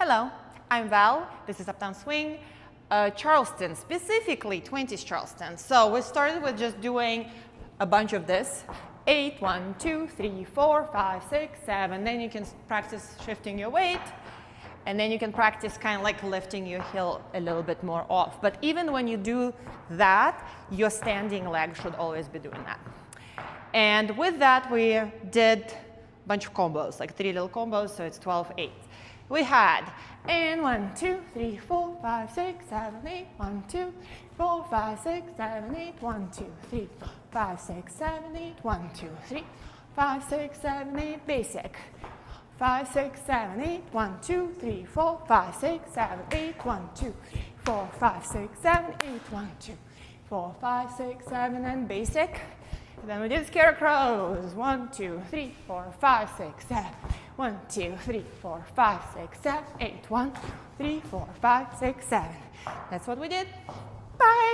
Hello, I'm Val. This is Uptown Swing, Charleston, specifically 20s Charleston. So we started with just doing a bunch of this. 8, 1, 2, 3, 4, 5, 6, 7. Then you can practice shifting your weight. And then you can practice kind of like lifting your heel a little bit more off. But even when you do that, your standing leg should always be doing that. And with that, we did a bunch of combos, like 3 little combos, so it's 12, 8. We had and 1, 2, 3, 4, 5, 6, 7, 8. 1, 2, 4, 5, 6, 7, 8. 1, 2, 3, 5, 6, 7, 8. 1, 2, 3, 5, 6, 7, 8. Basic. 5, 6, 7, 8. 1, 2, 3, 4, 5, 6, 7, 8. 1, 2, 4, 5, 6, 7, 8. 1, 2, 4, 5, 6, 7, and basic. And then we did scarecrows. 1, 2, 3, 4, 5, 6, 7. 1, 2, 3, 4, 5, 6, 7, 8. 1, 3, 4, 5, 6, 7. That's what we did. Bye.